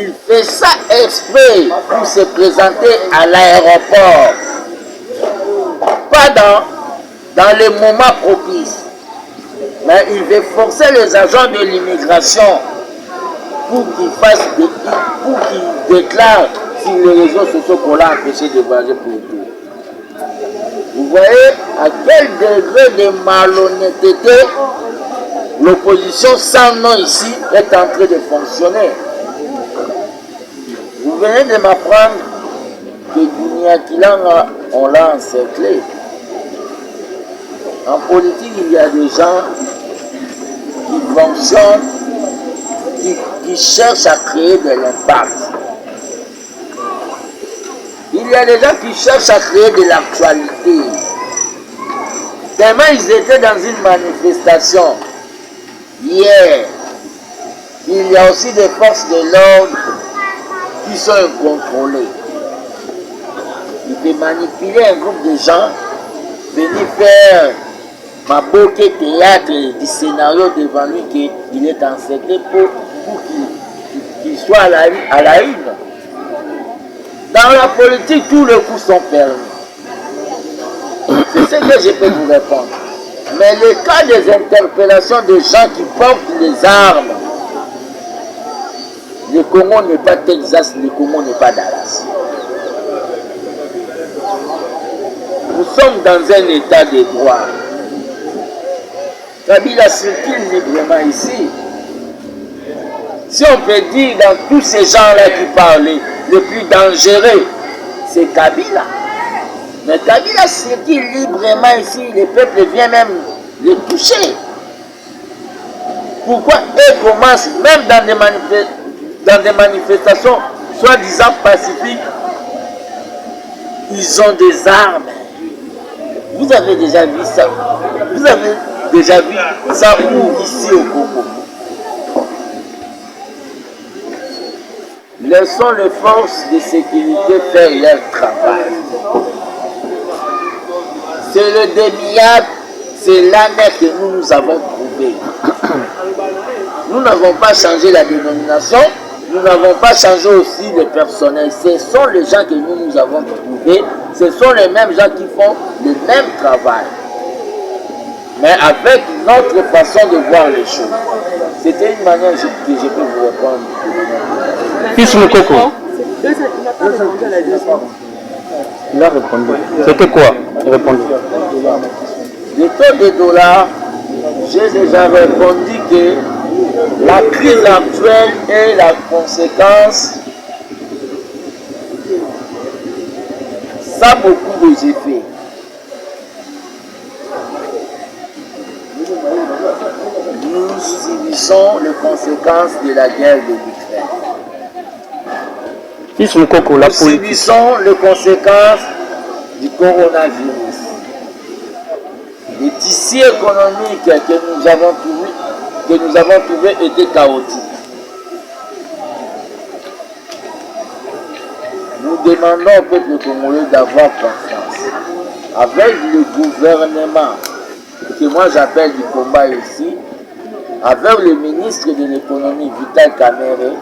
Il fait ça exprès pour se présenter à l'aéroport. Pas dans les moments propices. Mais il veut forcer les agents de l'immigration pour qu'ils déclarent sur les réseaux sociaux qu'on l'a empêché de voyager pour tout. Vous voyez à quel degré de malhonnêteté l'opposition sans nom ici est en train de fonctionner. Vous venez de m'apprendre que Dunia Kilanga, on l'a encerclé. En politique, il y a des gens qui fonctionnent, qui cherchent à créer de l'impact. Il y a des gens qui cherchent à créer de l'actualité. Tellement ils étaient dans une manifestation hier. Il y a aussi des forces de l'ordre qui sont incontrôlées. Il peut manipuler un groupe de gens, venir faire ma bouquet théâtre du scénario devant lui qu'il est encerclé pour qu'il soit à la une. Dans la politique, tous les coups sont permis. C'est ce que je peux vous répondre. Mais le cas des interpellations de gens qui portent les armes, le Congo n'est pas Texas, le Congo n'est pas Dallas. Nous sommes dans un état de droit. Kabila circule librement ici. Si on peut dire dans tous ces gens-là qui parlaient, le plus dangereux, c'est Kabila. Mais Kabila circule librement ici, le peuple vient même le toucher. Pourquoi eux commencent, même dans des manifestations, soi-disant pacifiques, ils ont des armes. Vous avez déjà vu ça? Vous avez déjà vu ça où? Ici au Congo. Laissons les forces de sécurité faire leur travail. C'est le demi-acte, c'est l'année que nous avons trouvé. Nous n'avons pas changé la dénomination, nous n'avons pas changé aussi le personnel. Ce sont les gens que nous avons trouvés, ce sont les mêmes gens qui font le même travail. Mais avec notre façon de voir les choses. C'était une manière que je peux vous répondre. Fils Mokoko. Il a répondu. C'était quoi? Il a répondu. Le taux de dollars, j'ai déjà répondu que la crise actuelle est la conséquence. Ça a beaucoup d'effets. Nous subissons les conséquences de la guerre de l'Ukraine. Nous subissons les conséquences du coronavirus. Les tissus économiques que nous avons trouvés étaient chaotiques. Nous demandons au peuple congolais d'avoir confiance. Avec le gouvernement, que moi j'appelle du combat ici, avec le ministre de l'économie Vital Kamerhe,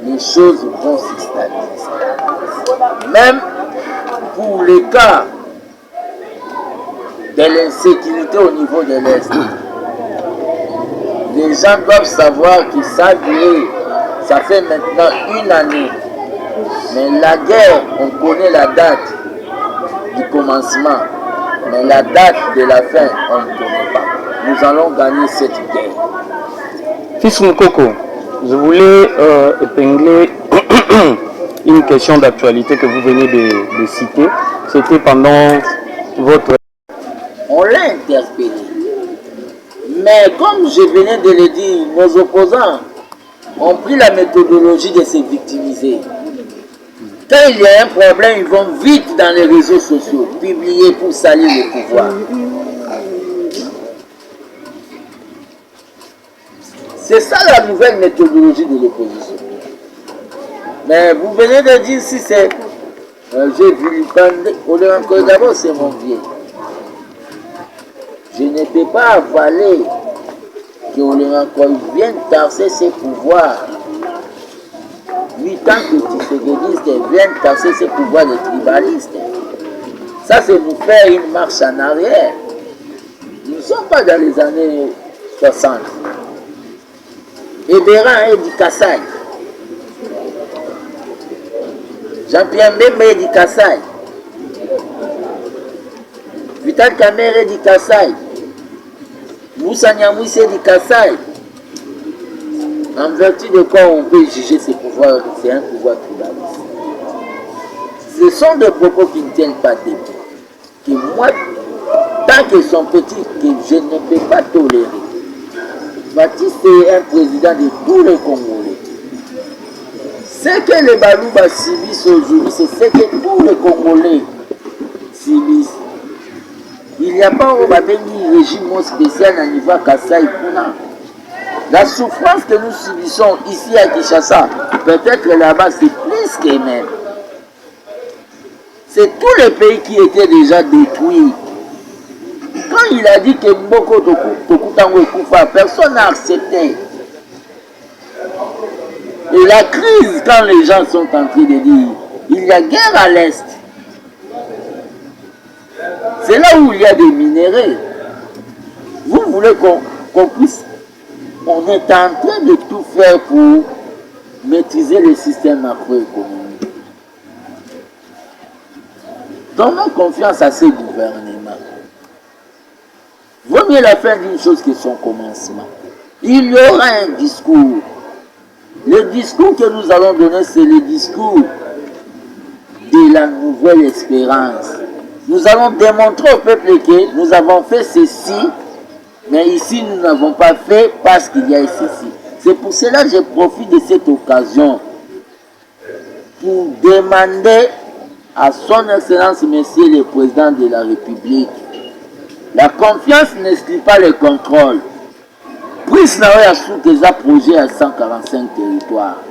les choses vont se stabiliser. Même pour les cas de l'insécurité au niveau de l'Est, les gens doivent savoir que ça duré, ça fait maintenant 1 année. Mais la guerre, on connaît la date du commencement, mais la date de la fin, on ne connaît pas. Nous allons gagner cette guerre. Fils Mokoko, je voulais épingler une question d'actualité que vous venez de citer. C'était pendant votre... On l'a interpellé. Mais comme je venais de le dire, nos opposants ont pris la méthodologie de se victimiser. Quand il y a un problème, ils vont vite dans les réseaux sociaux, publier pour salir le pouvoir. C'est ça la nouvelle méthodologie de l'opposition. Mais vous venez de dire si c'est... j'ai vu le d'abord c'est mon vieux. Je ne peux pas avaler que Olerankoy vienne tarser ses pouvoirs depuis tant que Tshisekedi viennent casser ce pouvoir de tribalistes. Ça, c'est nous faire une marche en arrière. Nous ne sommes pas dans les années 60. Ebéran est du Kassai. Jean-Pierre Mbembe est du Kassai. Vital Kamerhe est du Kassai. Moussa Nyamwisi est du Kassai. En vertu de quoi on peut juger ces pouvoirs, c'est un pouvoir tribaliste. Ce sont des propos qui ne tiennent pas debout. Que moi, tant qu'ils sont petits, que je ne peux pas tolérer. Baptiste est un président de tous les Congolais. Ce que les Balouba subissent aujourd'hui, c'est ce que tous les Congolais subissent. Il n'y a pas un régime spécial à niveau Kassai Kuna. La souffrance que nous subissons ici à Kinshasa, peut-être là-bas, c'est plus que même. C'est tous les pays qui étaient déjà détruits. Quand il a dit que Mboko Tokutango et Koufa, personne n'a accepté. Et la crise, quand les gens sont en train de dire, il y a guerre à l'Est. C'est là où il y a des minéraux. Vous voulez qu'on puisse... On est en train de tout faire pour maîtriser le système macroéconomique. Donnons confiance à ces gouvernements. Vaut mieux la fin d'une chose que son commencement. Il y aura un discours. Le discours que nous allons donner, c'est le discours de la nouvelle espérance. Nous allons démontrer au peuple que nous avons fait ceci, mais ici, nous n'avons pas fait parce qu'il y a ceci. C'est pour cela que je profite de cette occasion pour demander à son Excellence, Monsieur le Président de la République, la confiance n'exclut pas le contrôle. Prise n'a sous des projets à 145 territoires.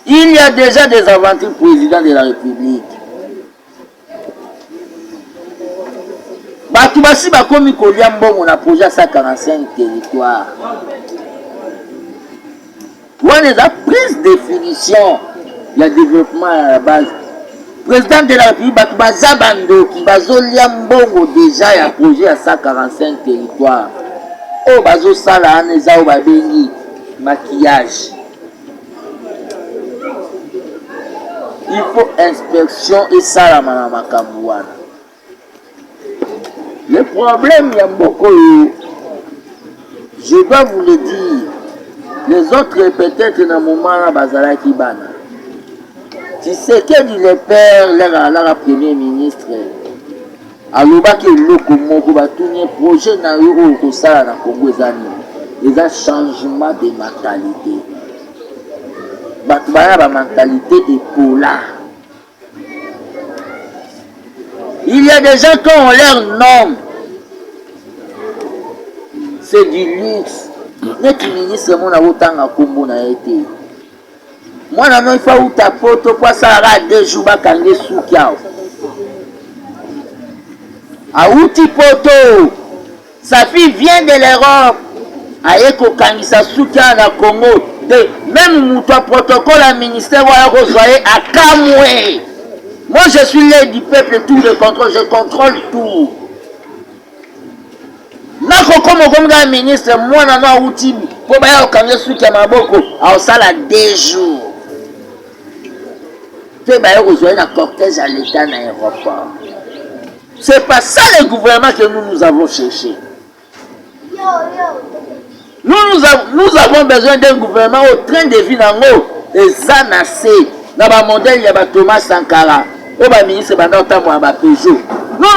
Il y a déjà des aventures président de la République. Batubasi bakomi kolia mbongo na projet à 145 territoires. On a la prise définition, le développement à la base. Président de la République, Batubaza Bando, qui bazolia mbongo déjà y a projet à 145 territoires. Oh, bazo sala aneza ou babengi maquillage. Il faut inspection et salamana makambouana. Le problème, Yamboko, je dois vous le dire, les autres peut-être dans le moment là, Bazala Kibana. Tu sais que le père, leur premier ministre, aloba ke loko moko batunye projet na yo ko sala na Congo ezani. Les changement de mentalité. Batubaya ba mentalité épaula. Il y a des gens qui ont leur nom. C'est du luxe. Net ministre mon a autant à Combo na été. Moi non il faut ta poto quoi ça ra 2 jours ba kangé soukiao. A outi poto. Sa fille vient de l'Europe. Aeko kangisa soukia na Congo. Même mon protocole à ministère wa rejoyer à Kamwe. Moi, je suis l'aide du peuple, tout le contrôle, je contrôle tout. Nako comme un ministre, moi, je suis outil pour que je suis à Maboko, à Osala 2 jours. Tu vas rejoindre la cortège à l'État dans l'aéroport. Ce n'est pas ça le gouvernement que nous avons cherché. Nous avons besoin d'un gouvernement au train de vie en haut, des anacés, dans le modèle, il y a Thomas Sankara. Nous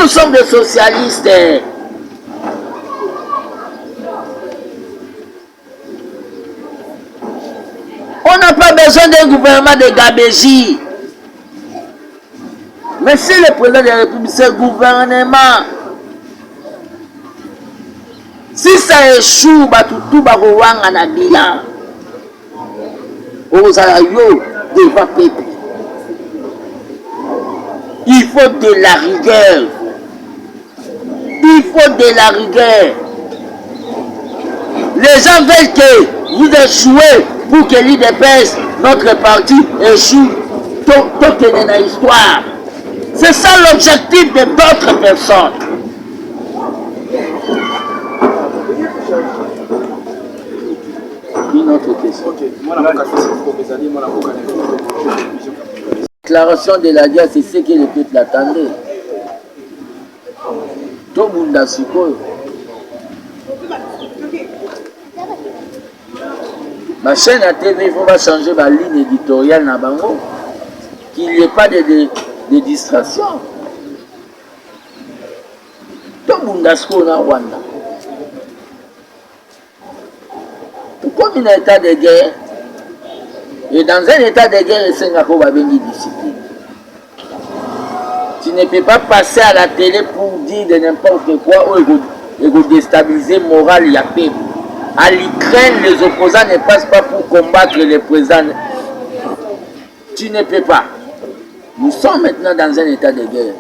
sommes des socialistes. On n'a pas besoin d'un gouvernement de gabégie. Mais si le président de la République, c'est le gouvernement. Si ça échoue, tout va rewanga na bilan. Aux alayos devant peuple. Il faut de la rigueur. Il faut de la rigueur. Les gens veulent que vous échouez pour que l'IDPS, notre parti, échoue. Tout est dans l'histoire. C'est ça l'objectif de d'autres personnes. Une autre question. La déclaration de la guerre, c'est ce que le peuple attendait. Tout le monde a supposé. Ma chaîne à TV, il faut changer ma ligne éditoriale na bango, qu'il n'y ait pas de distraction. Tout le monde a ce qu'on a Rwanda. Comme un état de guerre, et dans un état de guerre, il y a une discipline. Tu ne peux pas passer à la télé pour dire de n'importe quoi ou déstabiliser le moral, il y a peuple. À l'Ukraine, les opposants ne passent pas pour combattre les présidents. Tu ne peux pas. Nous sommes maintenant dans un état de guerre.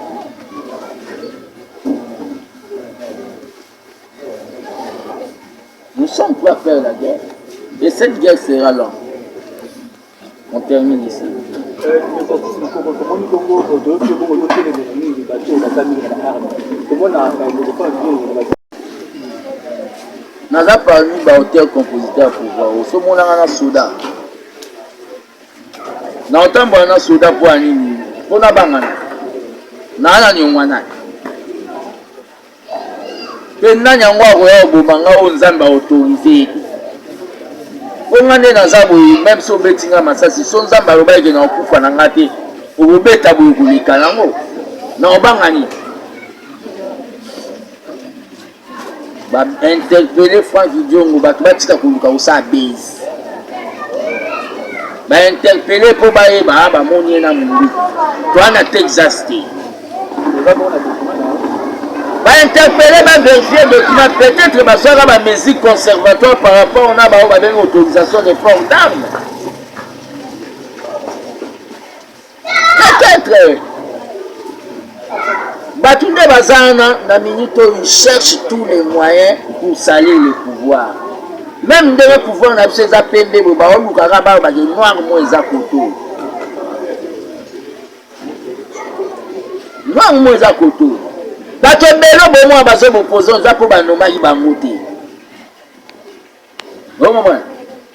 Nous sommes prêts à faire la guerre. Et cette guerre sera longue. On termine ici. Naza parmi les auteurs-compositeurs pour voir. Au sommet, on a un soldat. Na otambo na soldat pour anini. Pour na bangana. Na ana nyongwana. Pe nani yango akoya obomanga oyo Nzambe autorisé. Ongane naza boye même so betinga masasi so Nzambe alobaki na okufa na ngate. Obeta boye koleka nango. Na obangani. Ba interpeller Franck Diongo bato batika koluka osa base. Ba interpeller po bayeba ba moni na mundu. Toi na Texas te. Ba interpeller ba vérifier document peut-être ba soira ba musique conservatoire par rapport on a ba une autorisation de port d'armes. Peut-être Batunde Bazana, na minute il cherche tous les moyens pour salir le pouvoir. Même de le pouvoir, on a ces appels de Boba, on a des noirs moins à côté. Noirs moins à côté. Parce que Bélo, bon, moi, je vais opposer, on a pour Banoma, il va monter. Bon, moi,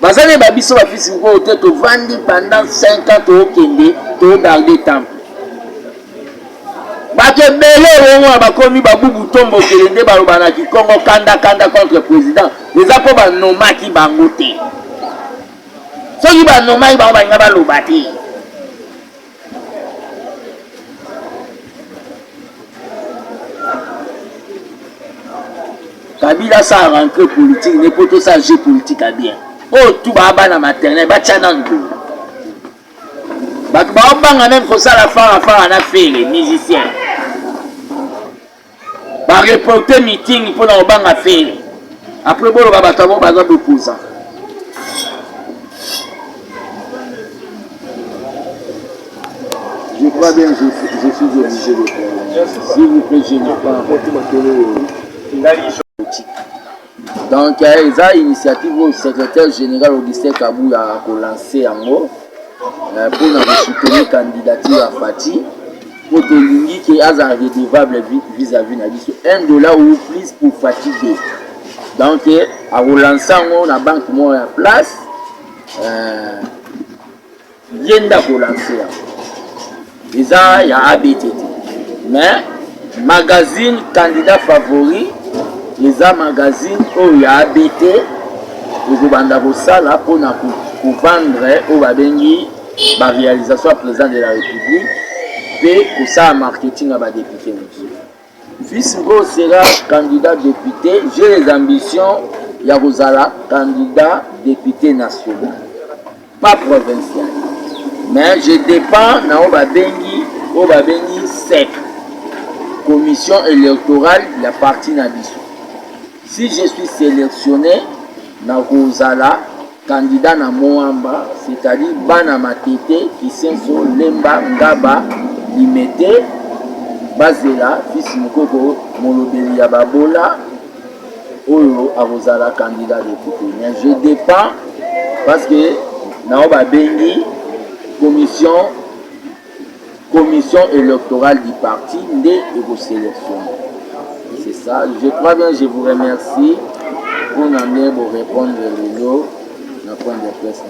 Bazane Babiso, ma fille, vous avez vendu pendant 5 ans au Kende, au garder temple. Bato Bélo, on a commis Babou Tombo, Kende, Barubana, qui Congo, Kanda contre le président. Les apôtres Banoma qui va monter. Ceux qui va nommer, ils vont bâtir. Kabila ça a rentré politique, n'est pas tout ça jeu politique à bien. Oh, tout va à la maternelle, va tchanan tout. Bah, on même pour ça la fin, on a fait les musiciens. Bah, reporter meeting pour la banque à faire. Après, bon, on va battre mon bazar de cousin. Je crois bien, je suis obligé de faire. S'il vous plaît, je n'ai pas donc, il y a une initiative au secrétaire général Augustin Kabou a lancé en haut pour nous soutenir la candidature à Fati pour que l'Union qui est redevable vis-à-vis de $1 ou plus pour fatiguer. Donc, à relancer en haut, la banque moi en place, bien d'abord lancer. Il y a ABTT. Mais, magazine candidat favori, les magazines où il y a ABT, les banda là pour vendre au babengi la réalisation président de la République et pour ça marketing à député. Fils Ngo sera candidat député, j'ai les ambitions Yarozala candidat député national, pas provincial. Mais je dépends na au babengi sec. Commission électorale la partie Nabiso. Si je suis sélectionné, na Rosala, candidat na Moamba, c'est-à-dire Bana Matete, qui sont Lemba, Ngaba, Limete, Bazela, fils Mokoko, Molobeli Yababola, oyo akozala candidat député. Mais je dépends parce que nao babengi commission électorale du parti nde sélectionner. C'est ça. Je crois bien, je vous remercie pour nous répondre le lot, la point de presse.